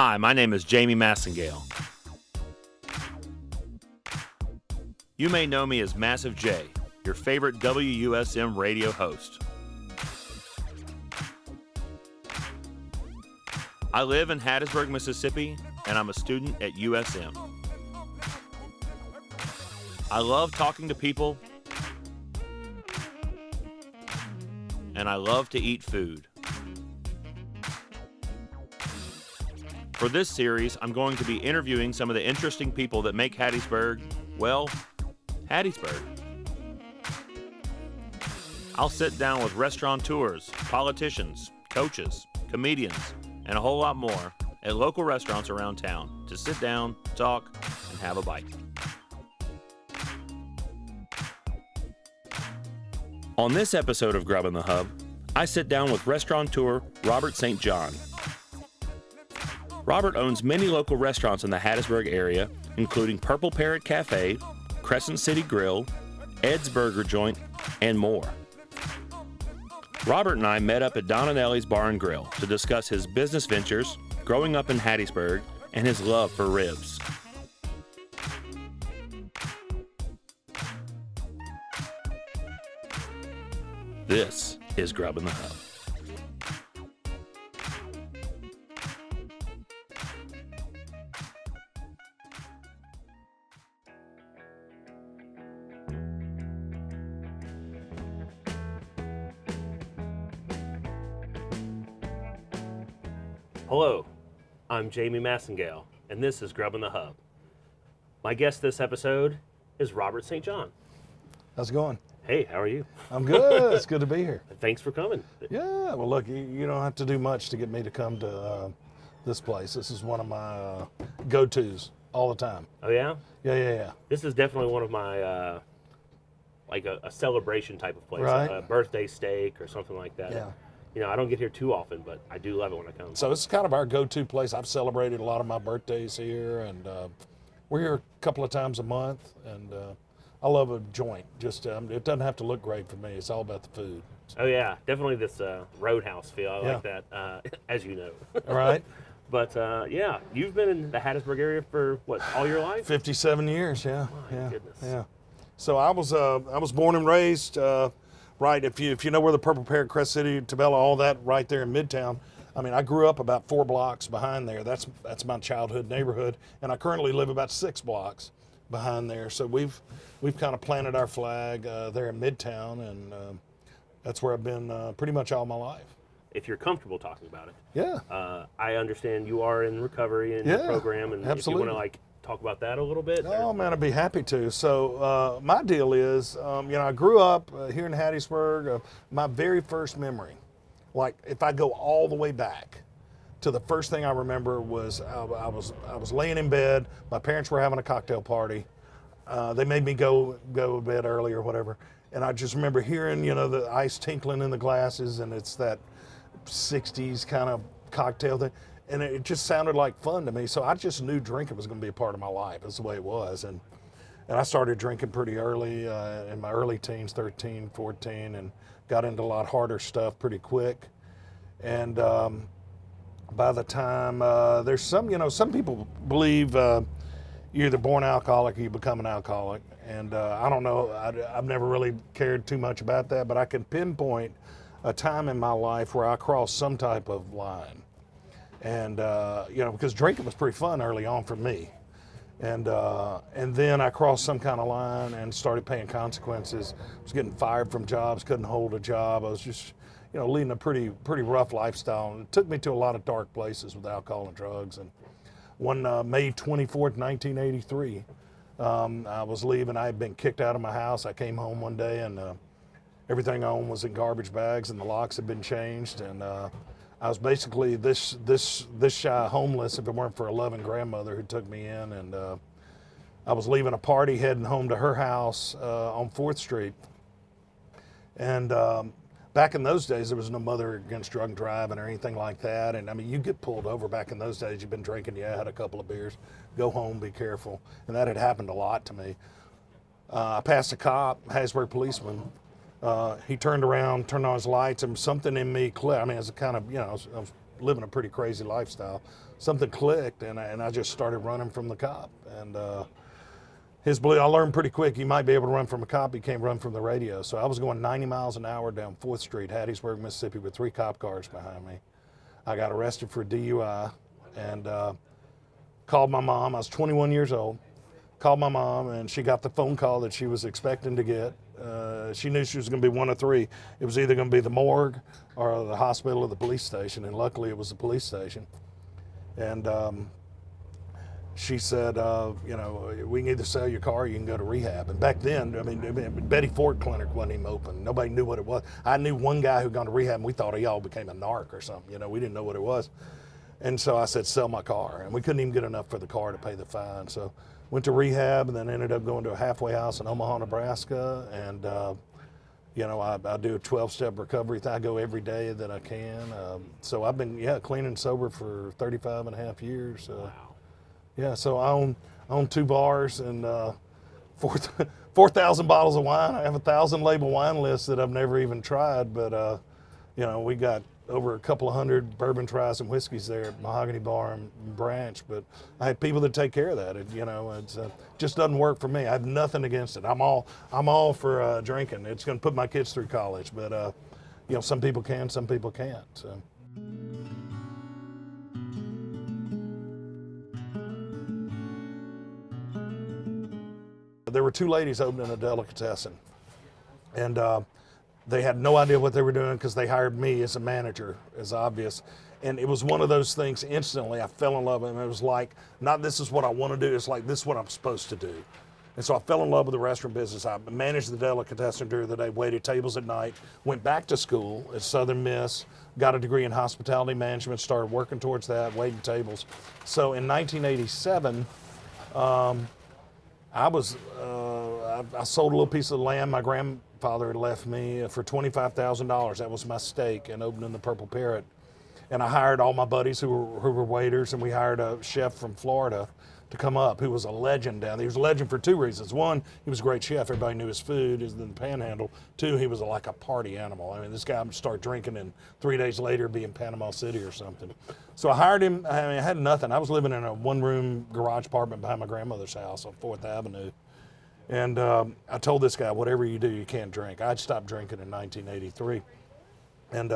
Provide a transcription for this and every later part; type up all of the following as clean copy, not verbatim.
Hi, my name is Jamie Massengale. You may know me as Massive J, your favorite WUSM radio host. I live in Hattiesburg, Mississippi, and I'm a student at USM. I love talking to people, and I love to eat food. For this series, I'm going to be interviewing some of the interesting people that make Hattiesburg, well, Hattiesburg. I'll sit down with restaurateurs, politicians, coaches, comedians, and a whole lot more at local restaurants around town to sit down, talk, and have a bite. On this episode of Grub N the Hub, I sit down with restaurateur Robert St. John. Robert owns many local restaurants in the Hattiesburg area, including Purple Parrot Cafe, Crescent City Grill, Ed's Burger Joint, and more. Robert and I met up at Don and Ellie's Bar and Grill to discuss his business ventures, growing up in Hattiesburg, and his love for ribs. This is Grub N the Hub. Hello, I'm Jamie Massengale, and this is Grub N the Hub. My guest this episode is Robert St. John. How's it going? Hey, how are you? I'm good. It's good to be here. Thanks for coming. Yeah, well, look, you don't have to do much to get me to come to this place. This is one of my go-tos all the time. Oh, yeah? Yeah. This is definitely one of my, like a celebration type of place, Right. a birthday steak or something like that. Yeah. You know, I don't get here too often, but I do love it when I come. So it's kind of our go-to place. I've celebrated a lot of my birthdays here, and we're here a couple of times a month, and I love a joint. Just it doesn't have to look great for me. It's all about the food. Oh, yeah, definitely this roadhouse feel. I Yeah. like that, as you know. All right. But, yeah, you've been in the Hattiesburg area for, what, all your life? 57 years, yeah. My goodness. Yeah. So I was born and raised right. If you know where the Purple Parrot, Crest City, Tabella, all that right there in Midtown. I mean, I grew up about 4 blocks behind there. That's my childhood neighborhood, and I currently live about 6 blocks behind there. So we've kind of planted our flag there in Midtown, and that's where I've been pretty much all my life. If you're comfortable talking about it. Yeah. I understand you are in recovery in your program, and absolutely. if you want to talk about that a little bit. Oh man, I'd be happy to. So my deal is, I grew up here in Hattiesburg. My very first memory, like if I go all the way back to the first thing I remember was I was laying in bed. My parents were having a cocktail party. They made me go to bed early or whatever, and I just remember hearing the ice tinkling in the glasses, and it's that 60s kind of cocktail thing. And it just sounded like fun to me. So I just knew drinking was going to be a part of my life. That's the way it was. And I started drinking pretty early, in my early teens, 13, 14, and got into a lot harder stuff pretty quick. And by the time, there's some people believe you're either born alcoholic or you become an alcoholic. And I don't know, I've never really cared too much about that, but I can pinpoint a time in my life where I crossed some type of line. And because drinking was pretty fun early on for me, and then I crossed some kind of line and started paying consequences. I was getting fired from jobs, couldn't hold a job. I was just leading a pretty rough lifestyle, and it took me to a lot of dark places with alcohol and drugs. And one May 24th, 1983, I was leaving. I had been kicked out of my house. I came home one day, and everything I owned was in garbage bags, and the locks had been changed, and I was basically this shy homeless if it weren't for a loving grandmother who took me in. And I was leaving a party, heading home to her house on 4th Street. And back in those days, there was no Mother Against Drunk Driving or anything like that. And I mean, you get pulled over back in those days. You've been drinking, had a couple of beers, go home, be careful. And that had happened a lot to me. I passed a cop, Hattiesburg policeman. He turned around, turned on his lights, and something in me clicked. I mean, it was kind of, I was living a pretty crazy lifestyle. Something clicked, and I just started running from the cop. And I learned pretty quick, you might be able to run from a cop, you can't run from the radio. So I was going 90 miles an hour down 4th Street, Hattiesburg, Mississippi, with 3 cop cars behind me. I got arrested for DUI and called my mom. I was 21 years old. Called my mom, and she got the phone call that she was expecting to get. She knew she was going to be one of 3. It was either going to be the morgue or the hospital or the police station, and luckily it was the police station. And she said, you know, we can either sell your car or you can go to rehab. And back then, I mean, Betty Ford Clinic wasn't even open. Nobody knew what it was. I knew one guy who'd gone to rehab, and we thought he all became a narc or something. You know, we didn't know what it was. And so I said, sell my car. And we couldn't even get enough for the car to pay the fine. So went to rehab, and then ended up going to a halfway house in Omaha, Nebraska. And, you know, I do a 12-step recovery. I go every day that I can. So I've been, clean and sober for 35 and a half years. Wow. Yeah, so I own 2 bars and 4,000 bottles of wine. I have 1,000 label wine lists that I've never even tried, but you know, we got over a couple of hundred bourbon tries and whiskeys there at Mahogany Bar and Branch. But I had people that take care of that. You know, it just doesn't work for me. I have nothing against it. I'm all for drinking. It's going to put my kids through college, but you know, some people can, some people can't. So. There were 2 ladies opening a delicatessen, and they had no idea what they were doing because they hired me as a manager, as obvious. And it was one of those things, instantly I fell in love with it. And it was like, not this is what I want to do, it's like this is what I'm supposed to do. And so I fell in love with the restaurant business. I managed the delicatessen during the day, waited tables at night, went back to school at Southern Miss, got a degree in hospitality management, started working towards that, waiting tables. So in 1987, I sold a little piece of land my grandfather had left me for $25,000. That was my stake in opening the Purple Parrot. And I hired all my buddies who were waiters, and we hired a chef from Florida to come up who was a legend down there. He was a legend for 2 reasons. 1, he was a great chef. Everybody knew his food, in the panhandle. 2, he was like a party animal. I mean, this guy would start drinking and 3 days later be in Panama City or something. So I hired him. I mean, I had nothing. I was living in a 1-room garage apartment behind my grandmother's house on 4th Avenue. And I told this guy, whatever you do, you can't drink. I'd stopped drinking in 1983. And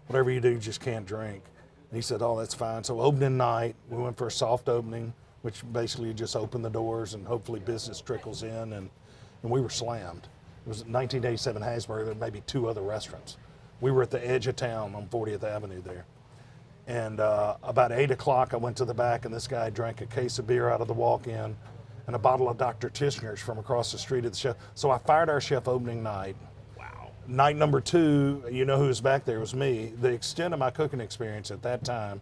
whatever you do, you just can't drink. And he said, oh, that's fine. So opening night, we went for a soft opening, which basically you just open the doors and hopefully business trickles in. And we were slammed. It was 1987 Hattiesburg. There were maybe 2 other restaurants. We were at the edge of town on 40th Avenue there. And about 8 o'clock, I went to the back, and this guy drank a case of beer out of the walk-in and a bottle of Dr. Tishner's from across the street at the chef. So I fired our chef opening night. Wow. Night number 2, you know who was back there? It was me. The extent of my cooking experience at that time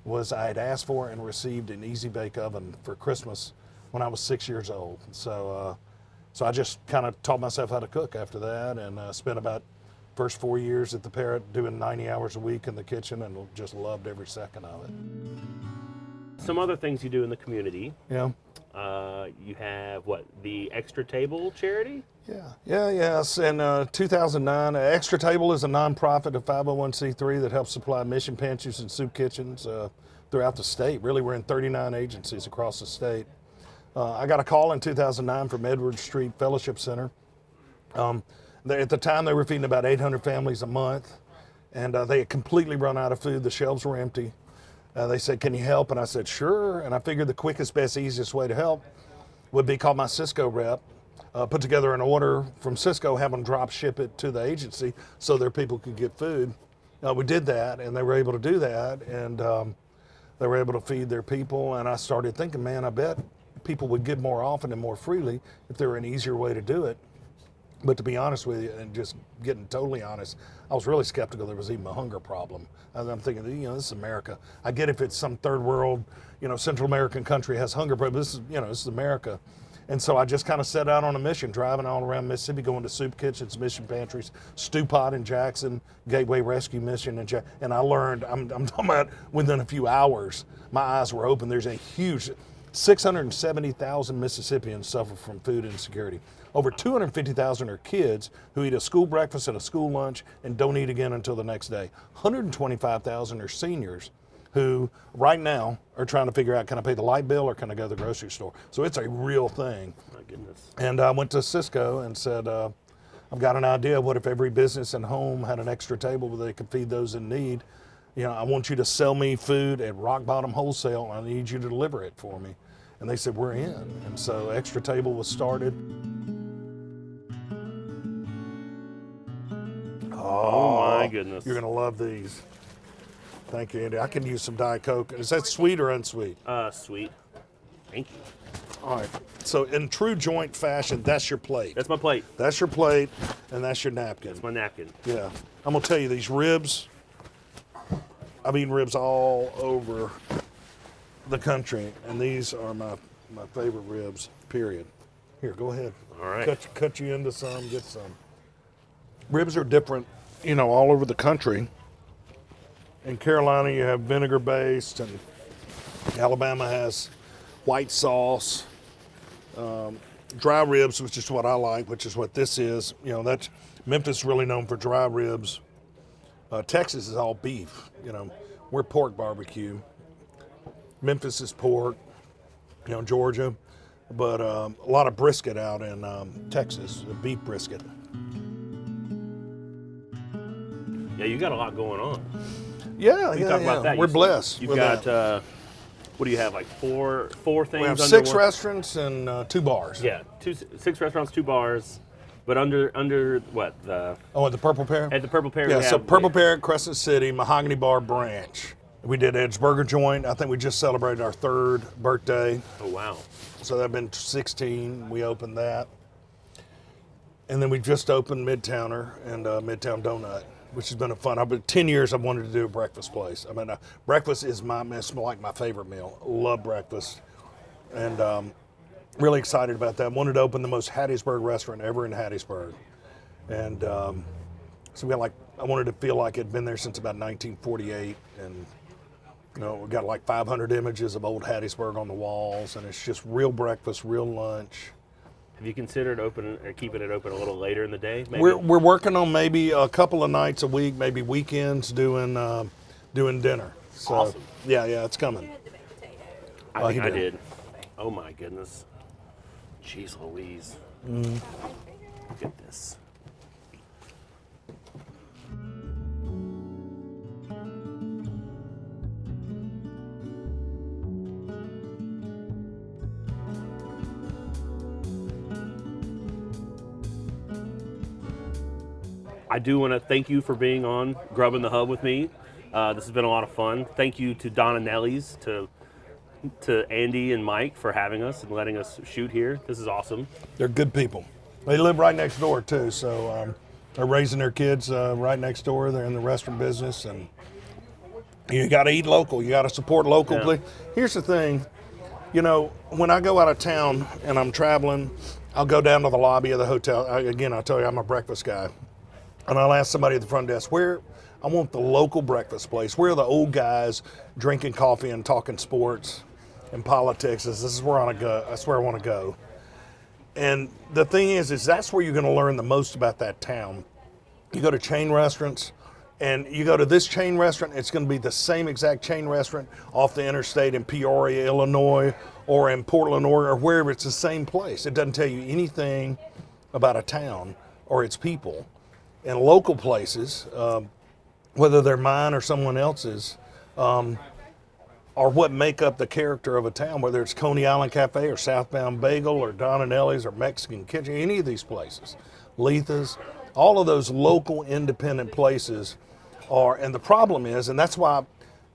was I had asked for and received an Easy Bake Oven for Christmas when I was 6 years old. So so I just kind of taught myself how to cook after that, and spent about first 4 years at the Parrot doing 90 hours a week in the kitchen, and just loved every second of it. Some other things you do in the community. Yeah. You have, the Extra Table charity? Yes. In 2009, Extra Table is a nonprofit, a 501c3 that helps supply mission pantries and soup kitchens throughout the state. Really, we're in 39 agencies across the state. I got a call in 2009 from Edward Street Fellowship Center. At the time, they were feeding about 800 families a month, and they had completely run out of food. The shelves were empty. They said, can you help? And I said, sure. And I figured the quickest, best, easiest way to help would be call my Cisco rep, put together an order from Cisco, have them drop ship it to the agency so their people could get food. We did that, and they were able to do that, and they were able to feed their people. And I started thinking, man, I bet people would give more often and more freely if there were an easier way to do it. But to be honest with you, and just getting totally honest, I was really skeptical there was even a hunger problem. And I'm thinking, this is America. I get if it's some third world, Central American country has hunger problems. This is America. And so I just kind of set out on a mission, driving all around Mississippi, going to soup kitchens, mission pantries, Stew Pot in Jackson, Gateway Rescue Mission in Jackson. And I learned, I'm talking about within a few hours, my eyes were open. There's a huge, 670,000 Mississippians suffer from food insecurity. Over 250,000 are kids who eat a school breakfast and a school lunch and don't eat again until the next day. 125,000 are seniors who right now are trying to figure out, can I pay the light bill or can I go to the grocery store? So it's a real thing. My goodness. And I went to Cisco and said, I've got an idea. What if every business and home had an extra table where they could feed those in need? You know, I want you to sell me food at rock bottom wholesale. And I need you to deliver it for me. And they said, we're in. And so Extra Table was started. Oh my goodness. You're going to love these. Thank you, Andy. I can use some Diet Coke. Is that sweet or unsweet? Sweet. Thank you. All right. So in true joint fashion, that's your plate. That's my plate. That's your plate, and that's your napkin. That's my napkin. Yeah. I'm going to tell you, these ribs, I've eaten ribs all over the country, and these are my favorite ribs, period. Here, go ahead. All right. Cut you into some, get some. Ribs are different, you know, all over the country. In Carolina, you have vinegar-based, and Alabama has white sauce. Dry ribs, which is what I like, which is what this is. You know, that's Memphis is really known for dry ribs. Texas is all beef. You know, we're pork barbecue. Memphis is pork. You know, Georgia, but a lot of brisket out in Texas, the beef brisket. Yeah, you got a lot going on. Yeah, Talk about that. We're blessed. You've got what do you have? Like four things. We have under 6 one? restaurants and 2 bars. Yeah, 6 restaurants, 2 bars, but under what the? Oh, at the Purple Pear. At the Purple Pear. Yeah, we so have, Purple Pear, Crescent City, Mahogany Bar Branch. We did Ed's Burger Joint. I think we just celebrated our 3rd birthday. Oh wow! So that'd been 16. We opened that, and then we just opened Midtowner and Midtown Donut, which has been a fun. I've been 10 years. I've wanted to do a breakfast place. I mean, breakfast is like my favorite meal. Love breakfast, and really excited about that. Wanted to open the most Hattiesburg restaurant ever in Hattiesburg, and so we got I wanted to feel like it'd been there since about 1948, and you know, we got like 500 images of old Hattiesburg on the walls, and it's just real breakfast, real lunch. Have you considered keeping it open a little later in the day? Maybe? We're working on maybe a couple of nights a week, maybe weekends, doing dinner. So, awesome. Yeah, it's coming. I think I did. Oh my goodness. Jeez Louise. Look at this. I do want to thank you for being on Grub N the Hub with me. This has been a lot of fun. Thank you to Don and Nelly's, to Andy and Mike for having us and letting us shoot here. This is awesome. They're good people. They live right next door too, so they're raising their kids right next door. They're in the restaurant business, and you got to eat local. You got to support local. Yeah. Here's the thing, you know, when I go out of town and I'm traveling, I'll go down to the lobby of the hotel. I'll tell you, I'm a breakfast guy. And I'll ask somebody at the front desk, I want the local breakfast place. Where are the old guys drinking coffee and talking sports and politics? This is where I want to go. That's where I want to go. And the thing is that's where you're going to learn the most about that town. You go to chain restaurants, and you go to this chain restaurant, it's going to be the same exact chain restaurant off the interstate in Peoria, Illinois, or in Portland, Oregon, or wherever. It's the same place. It doesn't tell you anything about a town or its people. And local places, whether they're mine or someone else's, are what make up the character of a town, whether it's Coney Island Cafe or Southbound Bagel or Don and Ellie's or Mexican Kitchen, any of these places, Letha's, all of those local independent places are, and the problem is, and that's why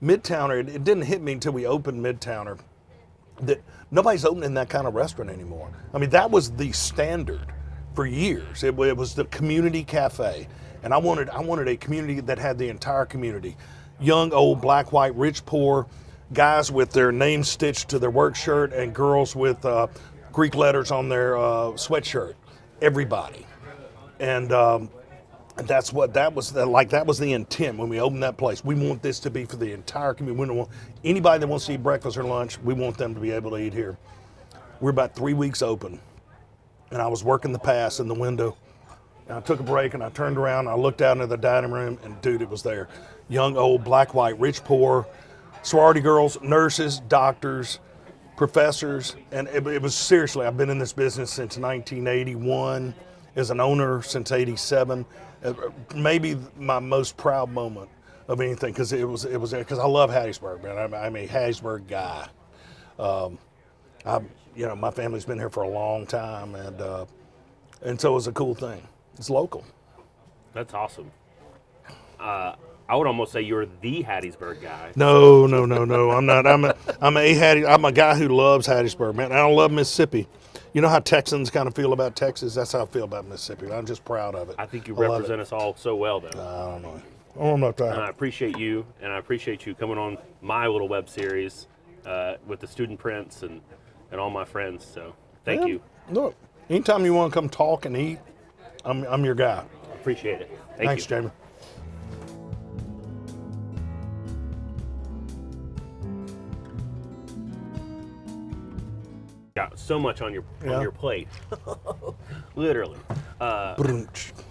Midtowner, it didn't hit me until we opened Midtowner, that nobody's opening that kind of restaurant anymore. I mean, that was the standard for years. It was the community cafe, and I wanted a community that had the entire community, young, old, black, white, rich, poor, guys with their names stitched to their work shirt, and girls with Greek letters on their sweatshirt. Everybody, and And that's what that was like. That was the intent when we opened that place. We want this to be for the entire community. We don't want anybody that wants to eat breakfast or lunch. We want them to be able to eat here. We're about 3 weeks open, and I was working the pass in the window. And I took a break and I turned around. And I looked out into the dining room, and dude, it was there. Young, old, black, white, rich, poor, sorority girls, nurses, doctors, professors, and it was seriously. I've been in this business since 1981. As an owner since '87. Maybe my most proud moment of anything, because it was because I love Hattiesburg, man. I'm a Hattiesburg guy. My family's been here for a long time, and so it's a cool thing. It's local. That's awesome. I would almost say you're the Hattiesburg guy. No. I'm not. I'm a guy who loves Hattiesburg, man. I don't love Mississippi. You know how Texans kind of feel about Texas? That's how I feel about Mississippi. I'm just proud of it. I think you represent us all so well, though. I don't know. I don't know about that. And I appreciate you, and I appreciate you coming on my little web series with the Student Printz and all my friends. So thank you. Look, anytime you want to come talk and eat, I'm your guy. Appreciate it. Thanks, you. Jamie. Got so much on your plate, literally. Brunch.